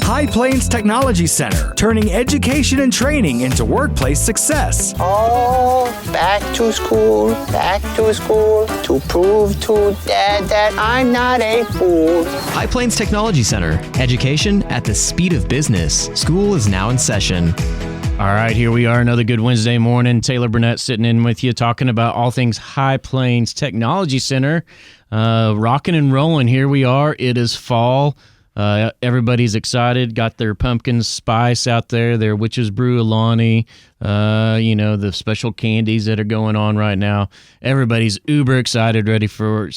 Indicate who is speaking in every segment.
Speaker 1: High Plains Technology Center, turning education and training into workplace success.
Speaker 2: Oh, back to school, to prove to Dad that I'm not a fool.
Speaker 3: High Plains Technology Center, education at the speed of business. School is now in session.
Speaker 4: All right, here we are, another good Wednesday morning. Taylor Burnett sitting in with you, talking about all things High Plains Technology Center. Rocking and rolling, here we are. It is fall. Everybody's excited, got their pumpkin spice out there, their Witch's Brew Alani, the special candies that are going on right now. Everybody's uber excited, ready for...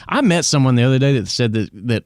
Speaker 4: I met someone the other day that said that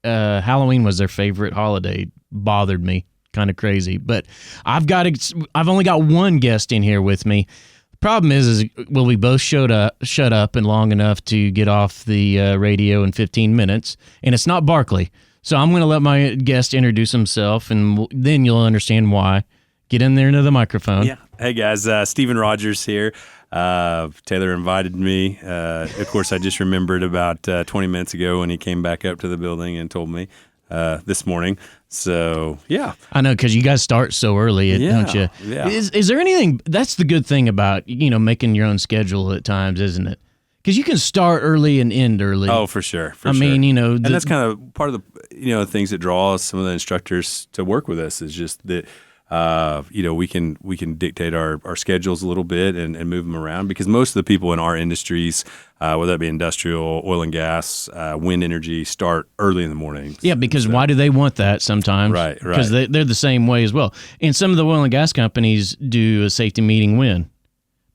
Speaker 4: Halloween was their favorite holiday. Bothered me. Kind of crazy, but I've only got one guest in here with me. The problem is will we both shut up and long enough to get off the radio in 15 minutes? And it's not Barkley, so I'm going to let my guest introduce himself, and then you'll understand why. Get in there into the microphone.
Speaker 5: Yeah. Hey guys, Steven Rogers here. Taylor invited me. Of course, I just remembered about 20 minutes ago when he came back up to the building and told me this morning. So, yeah.
Speaker 4: I know, because you guys start so early, don't you?
Speaker 5: Yeah.
Speaker 4: Is there anything, that's the good thing about, making your own schedule at times, isn't it? Because you can start early and end early.
Speaker 5: Oh, for sure.
Speaker 4: I mean,
Speaker 5: and that's kind of part of the, things that draws some of the instructors to work with us is just that, we can dictate our schedules a little bit and move them around, because most of the people in our industries, whether that be industrial, oil and gas, wind energy, start early in the morning.
Speaker 4: Yeah, because why do they want that sometimes?
Speaker 5: Right.
Speaker 4: Because they're the same way as well. And some of the oil and gas companies do a safety meeting when?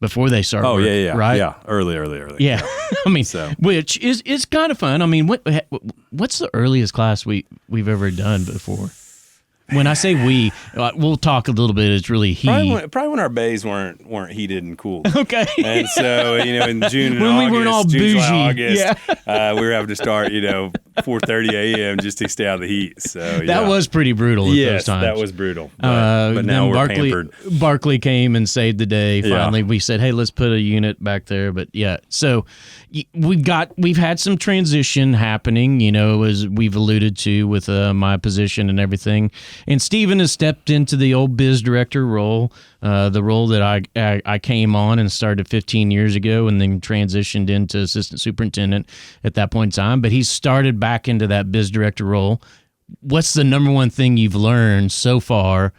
Speaker 4: Before they start work,
Speaker 5: yeah.
Speaker 4: Right?
Speaker 5: Yeah, early.
Speaker 4: Yeah. I mean, which is kind of fun. I mean, what's the earliest class we've ever done before? When I say we, we'll talk a little bit. It's really he.
Speaker 5: Probably when our bays weren't heated and cooled.
Speaker 4: Okay.
Speaker 5: And so in June and
Speaker 4: when
Speaker 5: August,
Speaker 4: we weren't all
Speaker 5: June,
Speaker 4: bougie,
Speaker 5: July, August,
Speaker 4: yeah.
Speaker 5: We were having to start 4:30 a.m. just to stay out of the heat. So
Speaker 4: that was pretty brutal at those times.
Speaker 5: That was brutal. But now we're pampered.
Speaker 4: Barkley came and saved the day. Finally, we said, "Hey, let's put a unit back there." But yeah, so we've had some transition happening. As we've alluded to with my position and everything. And Steven has stepped into the old biz director role, the role that I came on and started 15 years ago, and then transitioned into assistant superintendent at that point in time. But he's started back into that biz director role. What's the number one thing you've learned so far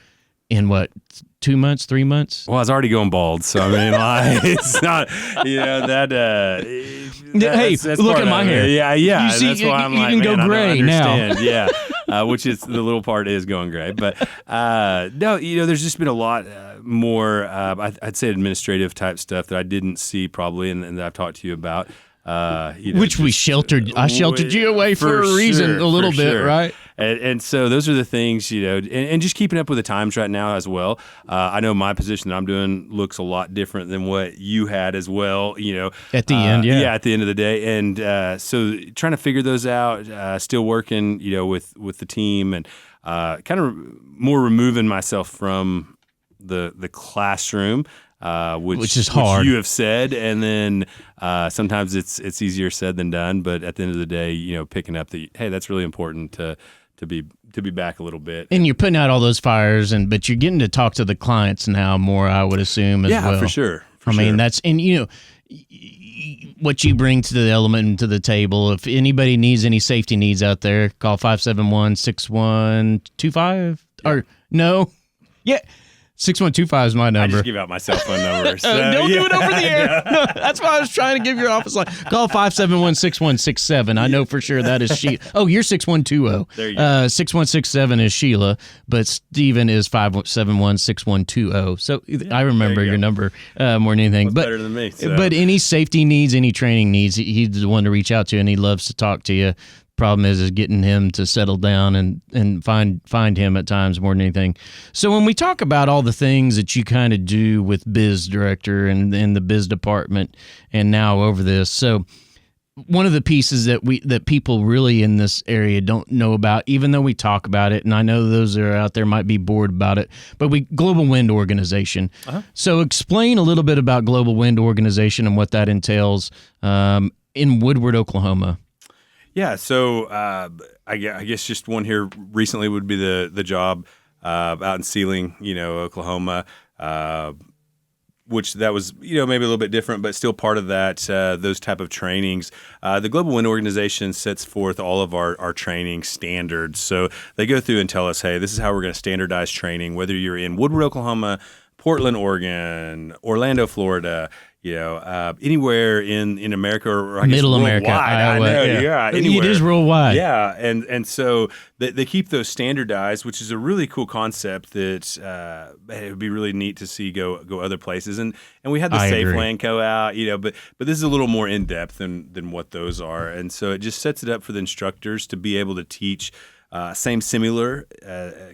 Speaker 4: in 2 months, 3 months?
Speaker 5: Well, I was already going bald, so I mean, it's not,
Speaker 4: hey,
Speaker 5: that's
Speaker 4: look at my hair.
Speaker 5: Yeah.
Speaker 4: You see,
Speaker 5: that's why I'm
Speaker 4: you
Speaker 5: like,
Speaker 4: can go
Speaker 5: man,
Speaker 4: gray
Speaker 5: I don't understand.
Speaker 4: now.
Speaker 5: Yeah, which is the little part is going gray. But no, there's just been a lot more, I'd say administrative type stuff that I didn't see probably, and that I've talked to you about.
Speaker 4: Which we sheltered. I sheltered you away for a reason, a little bit, right?
Speaker 5: And so those are the things, and just keeping up with the times right now as well. I know my position that I'm doing looks a lot different than what you had as well,
Speaker 4: At the end, yeah.
Speaker 5: Yeah, at the end of the day. And so trying to figure those out, still working, with the team, and kind of more removing myself from the classroom. Which is hard. Which you have said, and then sometimes it's easier said than done. But at the end of the day, picking up hey, that's really important to be back a little bit.
Speaker 4: And you're putting out all those fires, but you're getting to talk to the clients now more, I would assume, as well.
Speaker 5: Yeah, for sure.
Speaker 4: I mean, that's, and what you bring to the element and to the table. If anybody needs any safety needs out there, call 571-6125 or no. Yeah. 6125 is my number.
Speaker 5: I just give out my cell phone number. So,
Speaker 4: don't do it over the air. No, that's why I was trying to give your office line. Call 571-6167. I know for sure that is Sheila. Oh, you're 6120.
Speaker 5: There you go.
Speaker 4: 6167 is Sheila, but Steven is 571-6120. So I remember your number more than anything.
Speaker 5: Better than me. So.
Speaker 4: But any safety needs, any training needs, he's the one to reach out to, and he loves to talk to you. Problem is getting him to settle down and find him at times more than anything. So when we talk about all the things that you kind of do with biz director and in the biz department and now over this, so one of the pieces that people really in this area don't know about, even though we talk about it, and I know those that are out there might be bored about it, but Global Wind Organization. Uh-huh. So explain a little bit about Global Wind Organization and what that entails in Woodward, Oklahoma.
Speaker 5: Yeah, so I guess just one here recently would be the job out in Sealing, Oklahoma, which that was maybe a little bit different, but still part of that those type of trainings. The Global Wind Organization sets forth all of our training standards. So they go through and tell us, hey, this is how we're going to standardize training, whether you're in Woodward, Oklahoma, Portland, Oregon, Orlando, Florida, anywhere in America or I guess
Speaker 4: Middle
Speaker 5: worldwide.
Speaker 4: America, Iowa,
Speaker 5: I know,
Speaker 4: yeah.
Speaker 5: anywhere.
Speaker 4: It is worldwide.
Speaker 5: Yeah, and so they keep those standardized, which is a really cool concept that it would be really neat to see go other places. And we had the
Speaker 4: I
Speaker 5: Safe
Speaker 4: agree.
Speaker 5: Land Co out, but this is a little more in depth than what those are, and so it just sets it up for the instructors to be able to teach similar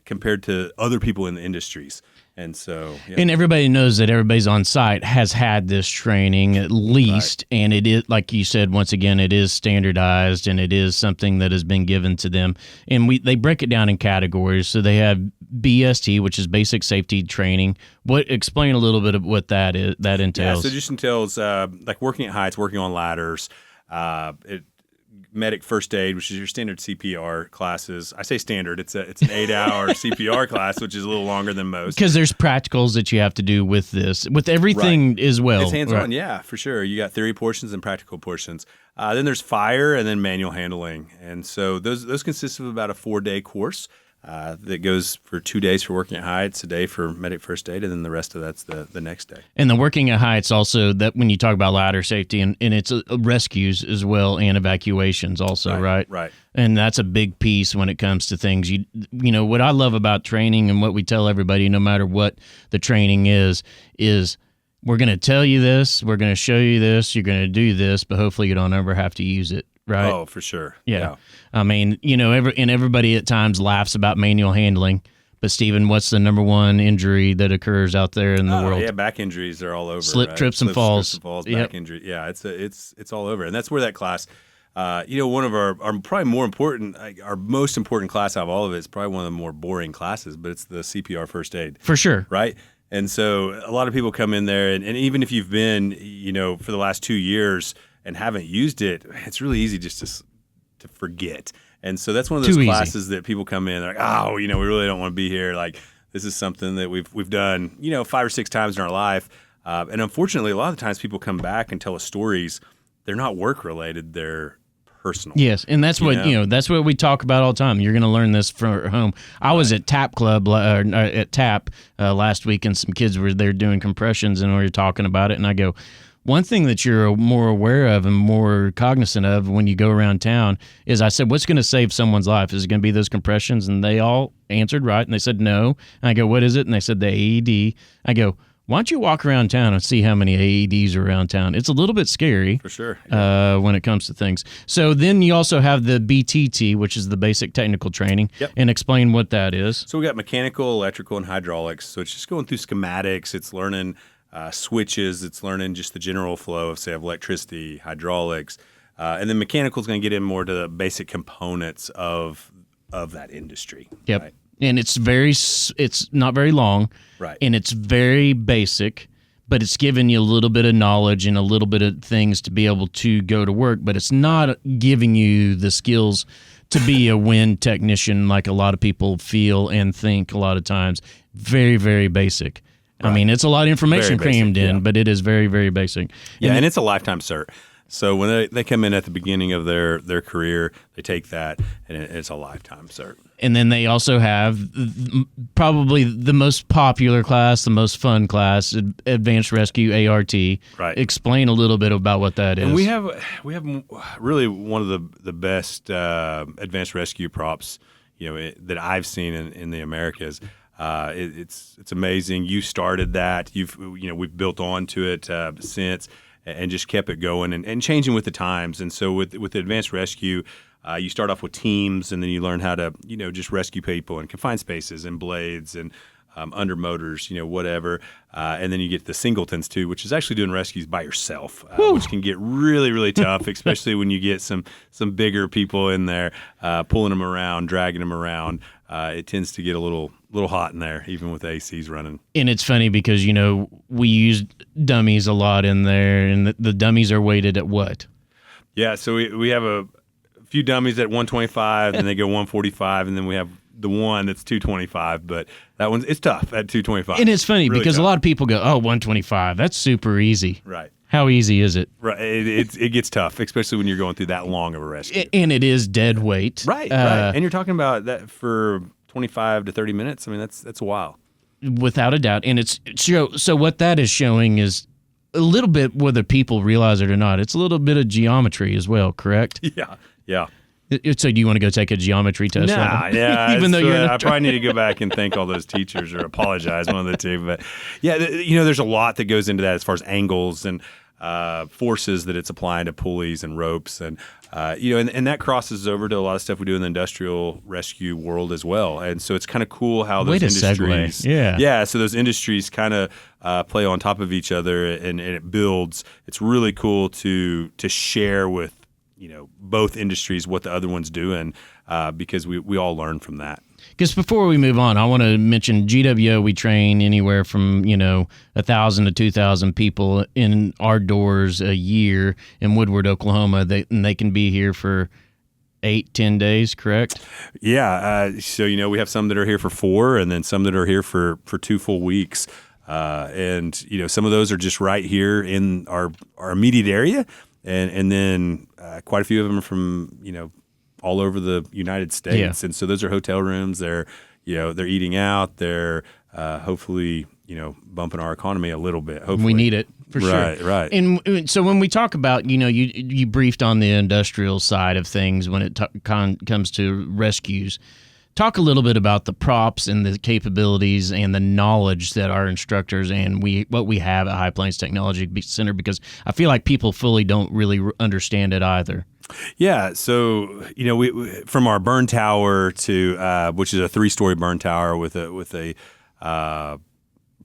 Speaker 5: compared to other people in the industries. And so, yeah.
Speaker 4: And everybody knows that everybody's on site has had this training at least, and it is, like you said, once again, it is standardized and it is something that has been given to them. And they break it down in categories. So they have BST, which is basic safety training. Explain a little bit of what that entails.
Speaker 5: Yeah, so it just entails like working at heights, working on ladders, medic first aid, which is your standard CPR classes. I say standard; it's an 8-hour CPR class, which is a little longer than most.
Speaker 4: Because there's practicals that you have to do with this, with everything as well.
Speaker 5: It's hands-on,
Speaker 4: right?
Speaker 5: yeah, for sure. You got theory portions and practical portions. Then there's fire and then manual handling, and so those consist of about a 4-day course. That goes for 2 days for working at heights, a day for medic first aid, and then the rest of that's the next day.
Speaker 4: And the working at heights also, that when you talk about ladder safety, and it's rescues as well and evacuations also, right?
Speaker 5: Right.
Speaker 4: And that's a big piece when it comes to things. You know what I love about training and what we tell everybody, no matter what the training is we're going to tell you this, we're going to show you this, you're going to do this, but hopefully you don't ever have to use it. Right.
Speaker 5: Oh, for sure.
Speaker 4: Yeah. I mean, everybody at times laughs about manual handling, but Stephen, what's the number one injury that occurs out there in the world?
Speaker 5: Yeah, back injuries are all over.
Speaker 4: Slip, trips, and falls.
Speaker 5: Trips and falls,
Speaker 4: Yep.
Speaker 5: back injury. Yeah, it's all over, and that's where that class. One of our probably more important, our most important class out of all of it is probably one of the more boring classes, but it's the CPR first aid.
Speaker 4: For sure.
Speaker 5: Right. And so a lot of people come in there, and even if you've been, for the last 2 years and haven't used it, it's really easy just to forget. And so that's one of those classes that people come in, they're like, we really don't want to be here. Like, this is something that we've done, 5 or 6 times in our life. And unfortunately, a lot of the times people come back and tell us stories. They're not work related. They're personal.
Speaker 4: Yes, and that's what that's what we talk about all the time. You're going to learn this from home. I was at TAP Club at TAP last week, and some kids were there doing compressions, and we were talking about it. And I go, one thing that you're more aware of and more cognizant of when you go around town is, I said, what's going to save someone's life? Is it going to be those compressions? And they all answered right, and they said no. And I go, what is it? And they said the AED. I go, why don't you walk around town and see how many AEDs are around town? It's a little bit scary.
Speaker 5: For sure.
Speaker 4: When it comes to things. So then you also have the BTT, which is the basic technical training.
Speaker 5: Yep.
Speaker 4: And explain what that is.
Speaker 5: So we got mechanical, electrical, and hydraulics. So it's just going through schematics. It's learning switches. It's learning just the general flow of, say, of electricity, hydraulics. And then mechanical is going to get in more to the basic components of that industry.
Speaker 4: Yep.
Speaker 5: Right?
Speaker 4: And it's not very long.
Speaker 5: Right.
Speaker 4: And it's very basic, but it's giving you a little bit of knowledge and a little bit of things to be able to go to work, but it's not giving you the skills to be a wind technician like a lot of people feel and think a lot of times. Very, very basic. Right. I mean, it's a lot of information crammed in, but it is very, very basic.
Speaker 5: Yeah, and it's a lifetime cert. So when they come in at the beginning of their career, they take that, and it's a lifetime cert.
Speaker 4: And then they also have probably the most popular class, the most fun class, Advanced Rescue ART.
Speaker 5: Right.
Speaker 4: Explain a little bit about what that is.
Speaker 5: And we have really one of the best advanced rescue props, that I've seen in the Americas. It's amazing. You started that. We've built onto it since. And just kept it going and changing with the times. And so with the advanced rescue, you start off with teams, and then you learn how to, just rescue people in confined spaces and blades and under motors, whatever. And then you get the singletons too, which is actually doing rescues by yourself, which can get really, really tough, especially when you get some bigger people in there, pulling them around, dragging them around. It tends to get a little hot in there, even with ACs running.
Speaker 4: And it's funny because, we use dummies a lot in there, and the dummies are weighted at what?
Speaker 5: Yeah, so we have a few dummies at 125, and they go 145, and then we have the one that's 225. But that one's it's tough at 225.
Speaker 4: And it's funny
Speaker 5: Really
Speaker 4: because
Speaker 5: tough.
Speaker 4: a lot of people go, "Oh, 125, that's super easy."
Speaker 5: Right.
Speaker 4: How easy is it?
Speaker 5: Right. It gets tough, especially when you're going through that long of a rescue.
Speaker 4: And it is dead weight.
Speaker 5: Right. And you're talking about that for 25 to 30 minutes. I mean, that's a while.
Speaker 4: Without a doubt. And so what that is showing is a little bit, whether people realize it or not, it's a little bit of geometry as well, correct?
Speaker 5: Yeah.
Speaker 4: So do you want to go take a geometry test?
Speaker 5: Nah, yeah.
Speaker 4: Even though you're
Speaker 5: I probably need to go back and thank all those teachers or apologize, one of the two. But yeah, there's a lot that goes into that as far as angles and forces that it's applying to pulleys and ropes, and and that crosses over to a lot of stuff we do in the industrial rescue world as well. And so it's kind of cool how those industries, so those industries kind of play on top of each other, and it builds. It's really cool to share with both industries what the other one's doing, because we all learn from that.
Speaker 4: Because before we move on, I want to mention GWO. We train anywhere from 1,000 to 2,000 people in our doors a year in Woodward, Oklahoma. They can be here for 8-10 days, correct?
Speaker 5: Yeah. So we have some that are here for 4, and then some that are here for 2 full weeks. And some of those are just right here in our immediate area, and then quite a few of them are from all over the United States. And so those are hotel rooms. They're eating out. They're hopefully bumping our economy a little bit. Hopefully
Speaker 4: we need it for sure.
Speaker 5: Right.
Speaker 4: And so when we talk about you briefed on the industrial side of things when it comes to rescues. Talk a little bit about the props and the capabilities and the knowledge that our instructors and what we have at High Plains Technology Center, because I feel like people fully don't really understand it either.
Speaker 5: Yeah, so we from our burn tower to which is a 3-story burn tower with a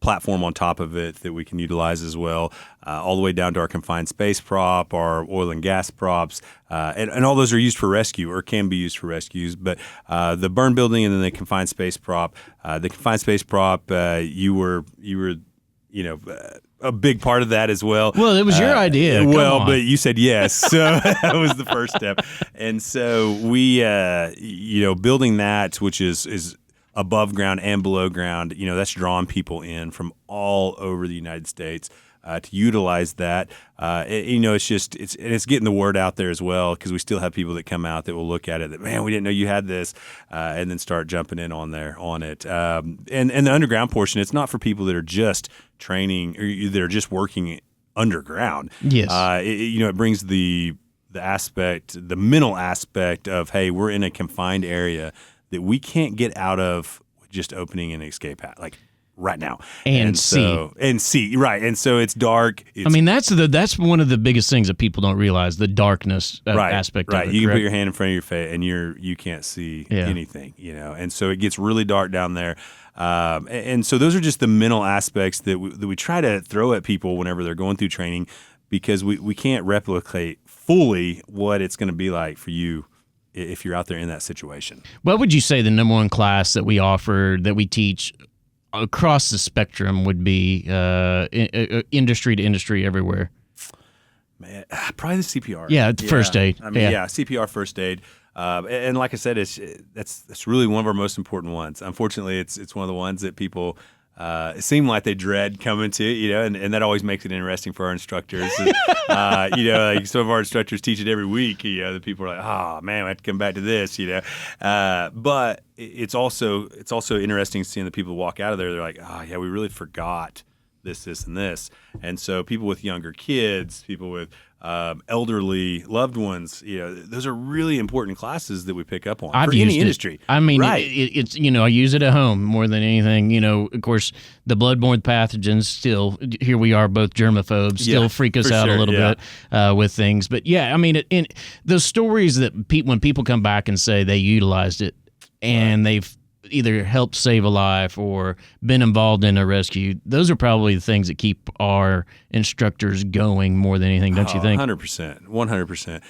Speaker 5: platform on top of it that we can utilize as well, all the way down to our confined space prop, our oil and gas props, and all those are used for rescue or can be used for rescues. But the burn building and then the confined space prop, you were a big part of that as well.
Speaker 4: Well, it was your idea. Come on.
Speaker 5: But you said yes, so that was the first step. And so we, building that, which is above ground and below ground, that's drawing people in from all over the United States to utilize that. It's getting the word out there as well, because we still have people that come out that will look at it that, man, we didn't know you had this, and then start jumping in on it. And the underground portion, it's not for people that are just training or that are just working underground.
Speaker 4: Yes.
Speaker 5: It brings the aspect, the mental aspect of, hey, we're in a confined area that we can't get out of with just opening an escape hatch, like right now. And see, right. And so it's dark.
Speaker 4: That's one of the biggest things that people don't realize, the darkness aspect of it.
Speaker 5: You can put your hand in front of your face and you can't see anything, and so it gets really dark down there. And so those are just the mental aspects that we try to throw at people whenever they're going through training, because we can't replicate fully what it's going to be like for you if you're out there in that situation.
Speaker 4: What would you say the number one class that we offer, that we teach across the spectrum would be, industry to industry everywhere?
Speaker 5: Man, probably the CPR.
Speaker 4: Yeah, first aid.
Speaker 5: CPR, first aid. And like I said, that's really one of our most important ones. Unfortunately, it's one of the ones that people it seem like they dread coming to, and that always makes it interesting for our instructors. Like some of our instructors teach it every week. The people are like, oh man, I have to come back to this. But it's also interesting seeing the people walk out of there. They're like, oh yeah, we really forgot this, and this. And so people with younger kids, people with elderly loved ones, those are really important classes that we pick up on for any industry.
Speaker 4: I mean,
Speaker 5: right.
Speaker 4: It's I use it at home more than anything. Of course, the bloodborne pathogens still, here we are, both germaphobes, still freak us out a little bit with things. But yeah, I mean, those stories that when people come back and say they utilized it and they've either helped save a life or been involved in a rescue, those are probably the things that keep our instructors going more than anything, don't you think?
Speaker 5: 100%.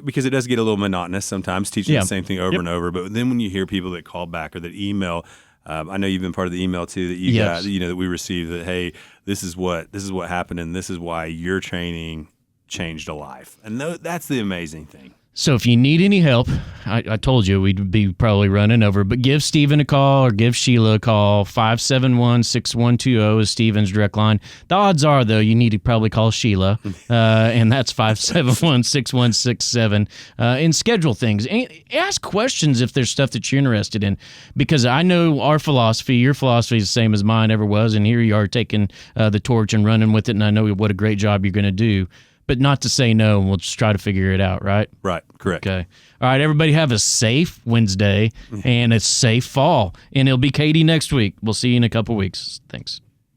Speaker 5: Because it does get a little monotonous sometimes teaching the same thing over and over. But then when you hear people that call back or that email, I know you've been part of the email too that you got, that we received, that, hey, this is what happened and this is why your training changed a life. And that's the amazing thing.
Speaker 4: So if you need any help, I told you we'd be probably running over, but give Stephen a call or give Sheila a call. 571-6120 is Stephen's direct line. The odds are, though, you need to probably call Sheila, and that's 571-6167, and schedule things. And ask questions if there's stuff that you're interested in, because I know our philosophy, your philosophy is the same as mine ever was, and here you are taking the torch and running with it, and I know what a great job you're going to do. But not to say no, and we'll just try to figure it out, right?
Speaker 5: Right, correct.
Speaker 4: Okay. All right, everybody have a safe Wednesday and a safe fall. And it'll be Katie next week. We'll see you in a couple weeks. Thanks.